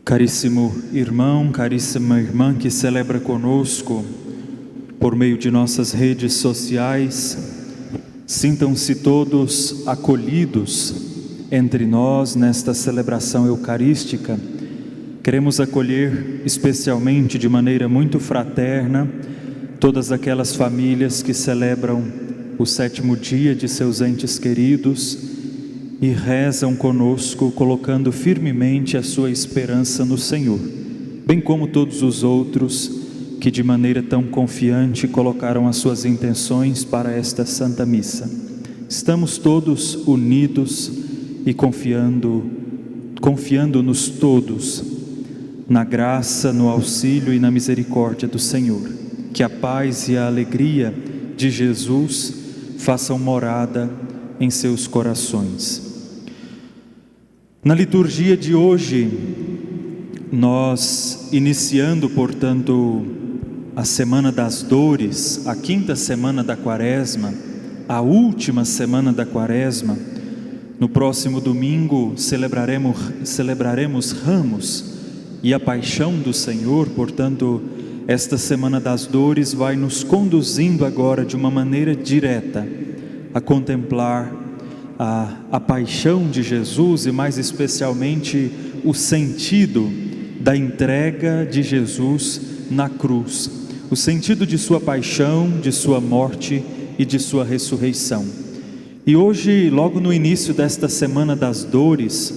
Caríssimo irmão, caríssima irmã que celebra conosco por meio de nossas redes sociais, sintam-se todos acolhidos entre nós nesta celebração eucarística. Queremos acolher especialmente de maneira muito fraterna todas aquelas famílias que celebram o 7º dia de seus entes queridos e rezam conosco, colocando firmemente a sua esperança no Senhor, bem como todos os outros que de maneira tão confiante colocaram as suas intenções para esta Santa Missa. Estamos todos unidos e confiando-nos todos na graça, no auxílio e na misericórdia do Senhor. Que a paz e a alegria de Jesus façam morada em seus corações. Na liturgia de hoje, nós iniciando, portanto, a Semana das Dores, a 5ª semana da Quaresma, a última semana da Quaresma. No próximo domingo celebraremos Ramos e a Paixão do Senhor. Portanto, esta Semana das Dores vai nos conduzindo agora de uma maneira direta a contemplar a paixão de Jesus e mais especialmente o sentido da entrega de Jesus na cruz, o sentido de sua paixão, de sua morte e de sua ressurreição. E hoje, logo no início desta Semana das Dores,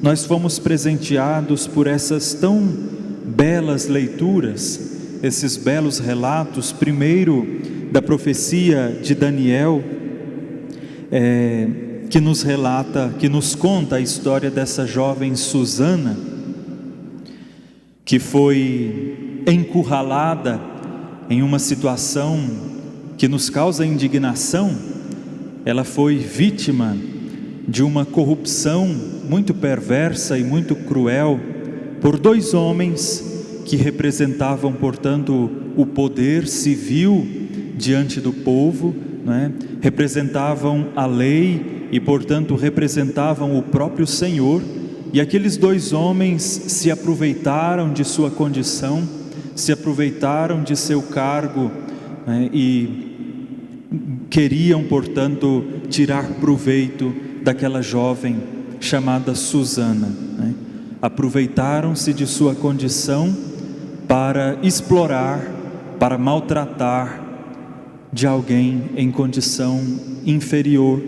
nós fomos presenteados por essas tão belas leituras, esses belos relatos, primeiro da profecia de Daniel, que nos relata, que nos conta a história dessa jovem Susana, que foi encurralada em uma situação que nos causa indignação. Ela foi vítima de uma corrupção muito perversa e muito cruel por 2 homens que representavam, portanto, o poder civil diante do povo, representavam a lei e, portanto, representavam o próprio Senhor. E aqueles 2 homens se aproveitaram de sua condição, se aproveitaram de seu cargo, e queriam, portanto, tirar proveito daquela jovem chamada Susana. Aproveitaram-se de sua condição para explorar, para maltratar de alguém em condição inferior,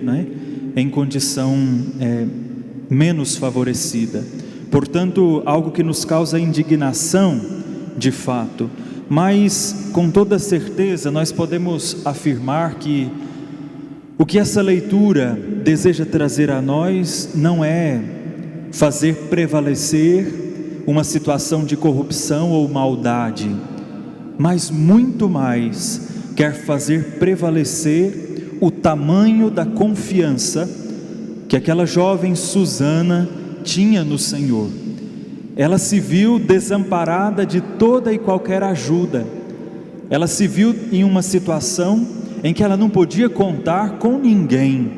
em condição menos favorecida. Portanto, algo que nos causa indignação de fato, mas com toda certeza nós podemos afirmar que o que essa leitura deseja trazer a nós não é fazer prevalecer uma situação de corrupção ou maldade, mas muito mais quer fazer prevalecer o tamanho da confiança que aquela jovem Susana tinha no Senhor. Ela se viu desamparada de toda e qualquer ajuda. Ela se viu em uma situação em que ela não podia contar com ninguém.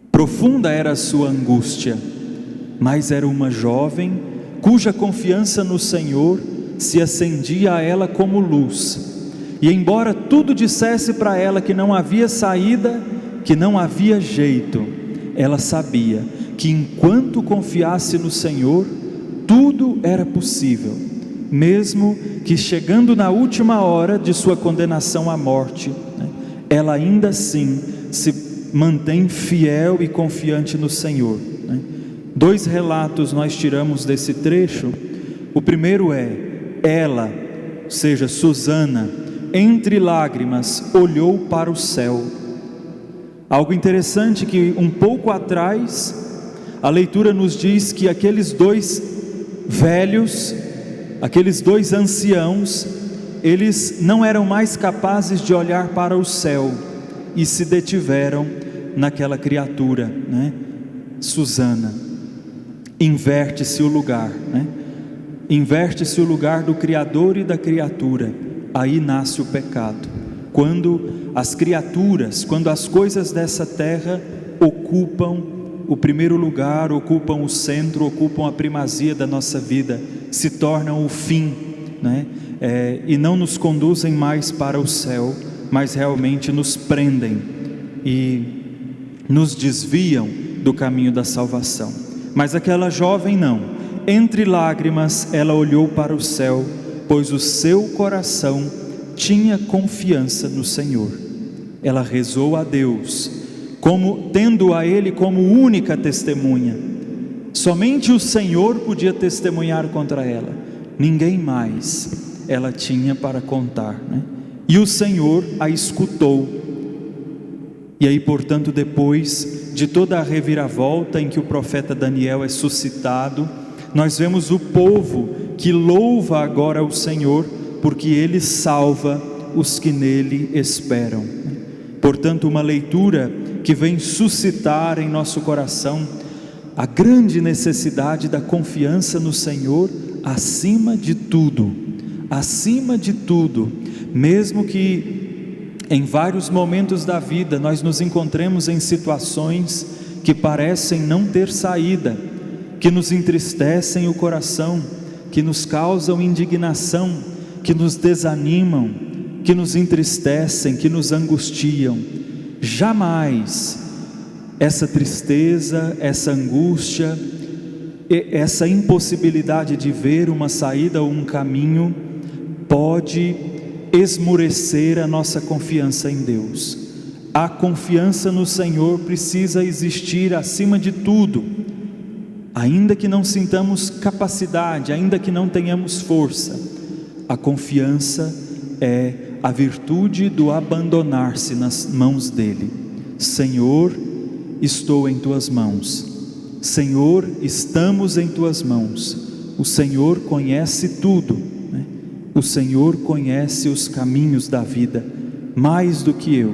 Profunda era a sua angústia, mas era uma jovem cuja confiança no Senhor se acendia a ela como luz. E embora tudo dissesse para ela que não havia saída, que não havia jeito, ela sabia que enquanto confiasse no Senhor, tudo era possível, mesmo que chegando na última hora de sua condenação à morte, ela ainda assim se mantém fiel e confiante no Senhor. 2 relatos nós tiramos desse trecho. O primeiro é: ela, ou seja, Susana, entre lágrimas, olhou para o céu. Algo interessante que um pouco atrás, a leitura nos diz que aqueles 2 velhos, aqueles 2 anciãos, eles não eram mais capazes de olhar para o céu e se detiveram naquela criatura, Susana. Inverte-se o lugar, inverte-se o lugar do Criador e da criatura. Aí nasce o pecado, quando as criaturas, quando as coisas dessa terra ocupam o primeiro lugar, ocupam o centro, ocupam a primazia da nossa vida, se tornam o fim, né? E não nos conduzem mais para o céu, mas realmente nos prendem e nos desviam do caminho da salvação. Mas aquela jovem não, entre lágrimas ela olhou para o céu, pois o seu coração tinha confiança no Senhor. Ela rezou a Deus, tendo a Ele como única testemunha. Somente o Senhor podia testemunhar contra ela, ninguém mais ela tinha para contar, né? E o Senhor a escutou. E aí, portanto, depois de toda a reviravolta em que o profeta Daniel é suscitado, nós vemos o povo que louva agora o Senhor, porque Ele salva os que nele esperam. Portanto, uma leitura que vem suscitar em nosso coração a grande necessidade da confiança no Senhor acima de tudo, mesmo que em vários momentos da vida nós nos encontremos em situações que parecem não ter saída, que nos entristecem o coração, que nos causam indignação, que nos desanimam, que nos entristecem, que nos angustiam. Jamais essa tristeza, essa angústia, essa impossibilidade de ver uma saída ou um caminho pode esmorecer a nossa confiança em Deus. A confiança no Senhor precisa existir acima de tudo, ainda que não sintamos capacidade, ainda que não tenhamos força. A confiança é a virtude do abandonar-se nas mãos dEle. Senhor, estou em Tuas mãos. Senhor, estamos em Tuas mãos. O Senhor conhece tudo, né? O Senhor conhece os caminhos da vida mais do que eu,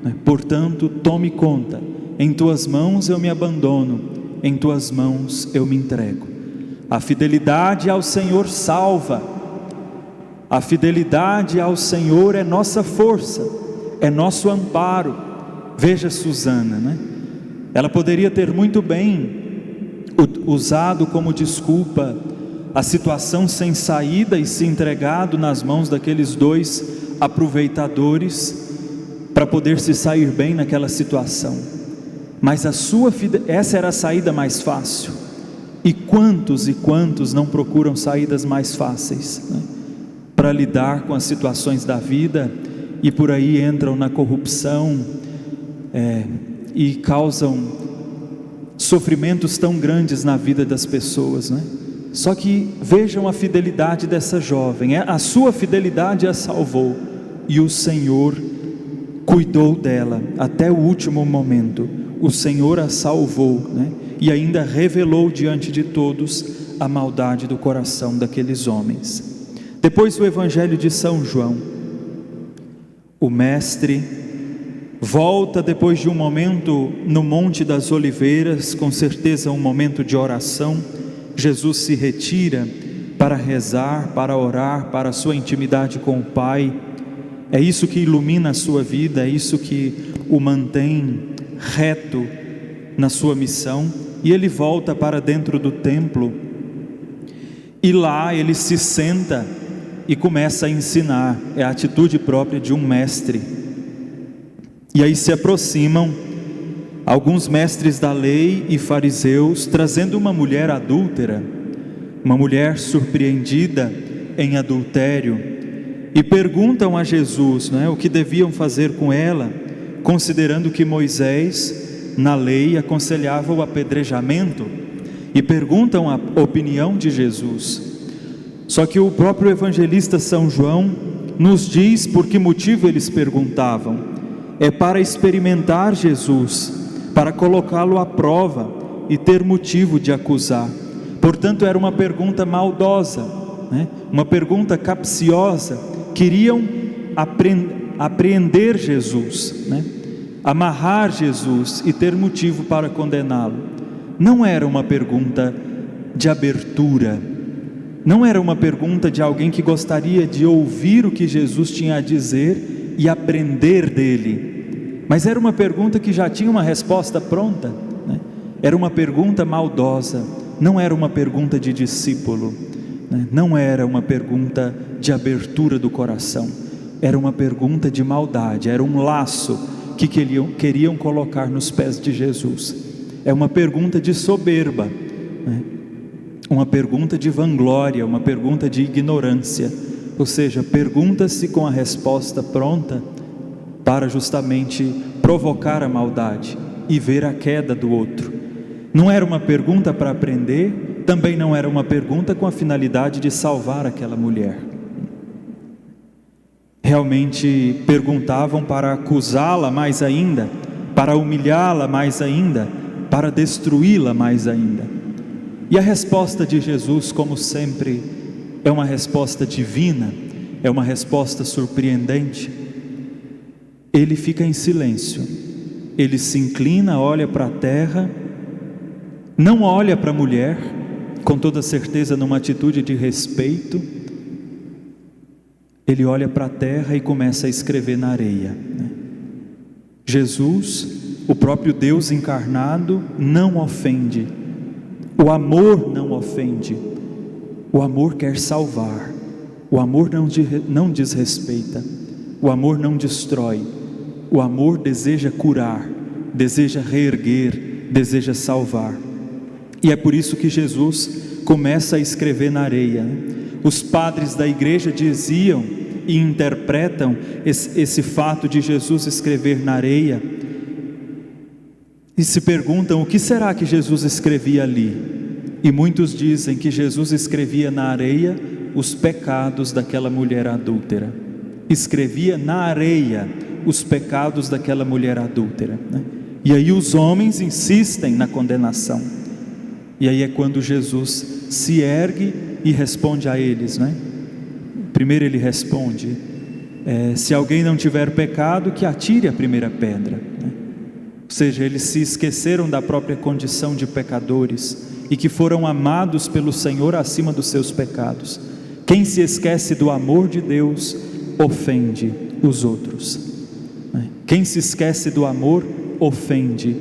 né? Portanto, tome conta. Em Tuas mãos eu me abandono, em Tuas mãos eu me entrego. A fidelidade ao Senhor salva. A fidelidade ao Senhor é nossa força, é nosso amparo. Veja Susana, né? Ela poderia ter muito bem usado como desculpa a situação sem saída e se entregado nas mãos daqueles dois aproveitadores para poder se sair bem naquela situação. Mas essa era a saída mais fácil. E quantos não procuram saídas mais fáceis, né? Para lidar com as situações da vida, e por aí entram na corrupção e causam sofrimentos tão grandes na vida das pessoas, né? Só que vejam a fidelidade dessa jovem, a sua fidelidade a salvou, e o Senhor cuidou dela até o último momento. O Senhor a salvou, né? E ainda revelou diante de todos a maldade do coração daqueles homens. Depois do Evangelho de São João, o mestre volta depois de um momento no Monte das Oliveiras, com certeza um momento de oração. Jesus se retira para rezar, para orar, para a sua intimidade com o Pai. É isso que ilumina a sua vida, é isso que o mantém reto na sua missão. E ele volta para dentro do templo, e lá ele se senta e começa a ensinar. É a atitude própria de um mestre. E aí se aproximam alguns mestres da lei e fariseus, trazendo uma mulher adúltera, uma mulher surpreendida em adultério, e perguntam a Jesus, né, o que deviam fazer com ela, considerando que Moisés na lei aconselhava o apedrejamento, e perguntam a opinião de Jesus. Só que o próprio evangelista São João nos diz por que motivo eles perguntavam. É para experimentar Jesus, para colocá-lo à prova e ter motivo de acusar. Portanto, era uma pergunta maldosa, né? Uma pergunta capciosa. Queriam apreender Jesus, né? Amarrar Jesus e ter motivo para condená-lo. Não era uma pergunta de abertura, não era uma pergunta de alguém que gostaria de ouvir o que Jesus tinha a dizer e aprender dele, mas era uma pergunta que já tinha uma resposta pronta, né? Era uma pergunta maldosa, não era uma pergunta de discípulo, né? Não era uma pergunta de abertura do coração, era uma pergunta de maldade, era um laço que queriam colocar nos pés de Jesus. É uma pergunta de soberba, né? Uma pergunta de vanglória, uma pergunta de ignorância, ou seja, pergunta-se com a resposta pronta para justamente provocar a maldade e ver a queda do outro. Não era uma pergunta para aprender, também não era uma pergunta com a finalidade de salvar aquela mulher. Realmente perguntavam para acusá-la mais ainda, para humilhá-la mais ainda, para destruí-la mais ainda. E a resposta de Jesus, como sempre, é uma resposta divina, é uma resposta surpreendente. Ele fica em silêncio, ele se inclina, olha para a terra, não olha para a mulher, com toda certeza numa atitude de respeito. Ele olha para a terra e começa a escrever na areia. Jesus, o próprio Deus encarnado, não ofende. O amor não ofende. O amor quer salvar. O amor não desrespeita. O amor não destrói. O amor deseja curar, deseja reerguer, deseja salvar. E é por isso que Jesus começa a escrever na areia. Os padres da igreja diziam e interpretam esse fato de Jesus escrever na areia e se perguntam: o que será que Jesus escrevia ali? E muitos dizem que Jesus escrevia na areia os pecados daquela mulher adúltera. Escrevia na areia os pecados daquela mulher adúltera, né? E aí os homens insistem na condenação. E aí é quando Jesus se ergue e responde a eles, né? Primeiro ele responde: se alguém não tiver pecado, que atire a primeira pedra, né? Ou seja, eles se esqueceram da própria condição de pecadores e que foram amados pelo Senhor acima dos seus pecados. Quem se esquece do amor de Deus ofende os outros, né? Quem se esquece do amor ofende,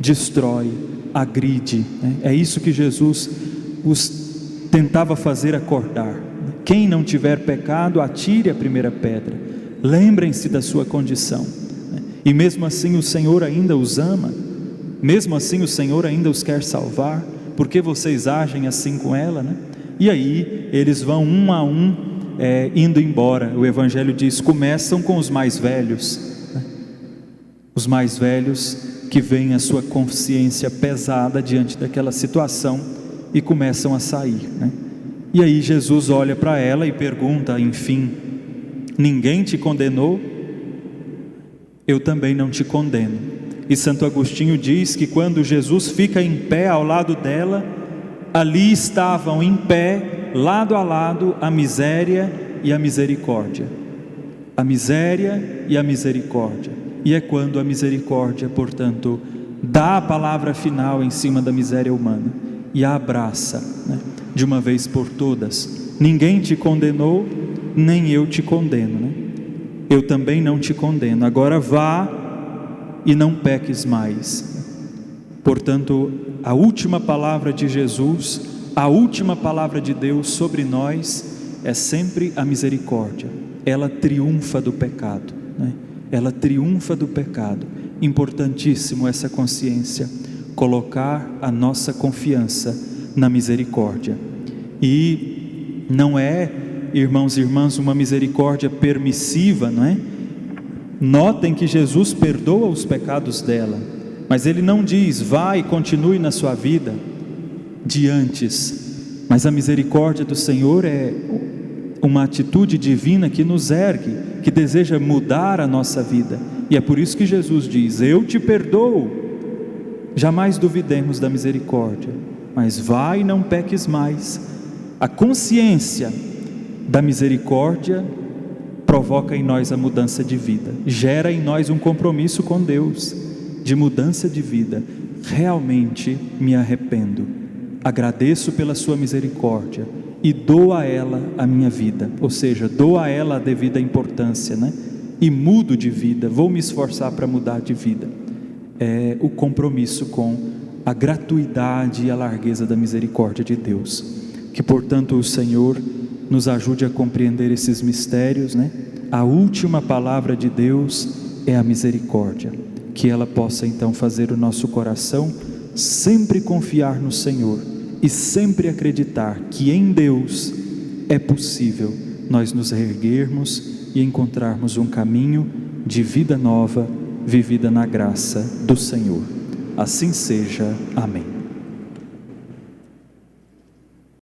destrói, agride, né? É isso que Jesus os tentava fazer acordar. Quem não tiver pecado, atire a primeira pedra. Lembrem-se da sua condição, né? E mesmo assim o Senhor ainda os ama, mesmo assim o Senhor ainda os quer salvar. Por que vocês agem assim com ela, né? E aí eles vão um a um indo embora. O Evangelho diz: começam com os mais velhos, né? Os mais velhos que veem a sua consciência pesada diante daquela situação e começam a sair, né? E aí Jesus olha para ela e pergunta, enfim: ninguém te condenou? Eu também não te condeno. E Santo Agostinho diz que quando Jesus fica em pé ao lado dela, ali estavam em pé, lado a lado, a miséria e a misericórdia. A miséria e a misericórdia. E é quando a misericórdia, portanto, dá a palavra final em cima da miséria humana e a abraça, né, de uma vez por todas. Ninguém te condenou, nem eu te condeno, né? Eu também não te condeno. Agora vá e não peques mais. Portanto, a última palavra de Jesus, a última palavra de Deus sobre nós é sempre a misericórdia. Ela triunfa do pecado, né? Ela triunfa do pecado. Importantíssimo essa consciência, colocar a nossa confiança na misericórdia. E não é, irmãos e irmãs, uma misericórdia permissiva, não é? Notem que Jesus perdoa os pecados dela, mas Ele não diz: vá e continue na sua vida de antes. Mas a misericórdia do Senhor é uma atitude divina que nos ergue, que deseja mudar a nossa vida. E é por isso que Jesus diz: eu te perdoo. Jamais duvidemos da misericórdia, mas vai e não peques mais. A consciência da misericórdia provoca em nós a mudança de vida, gera em nós um compromisso com Deus, de mudança de vida. Realmente me arrependo, agradeço pela sua misericórdia e dou a ela a minha vida, ou seja, dou a ela a devida importância, né? E mudo de vida, vou me esforçar para mudar de vida. É o compromisso com a gratuidade e a largueza da misericórdia de Deus. Que, portanto, o Senhor nos ajude a compreender esses mistérios, né? A última palavra de Deus é a misericórdia. Que ela possa então fazer o nosso coração sempre confiar no Senhor e sempre acreditar que em Deus é possível nós nos reerguermos e encontrarmos um caminho de vida nova, vivida na graça do Senhor. Assim seja. Amém.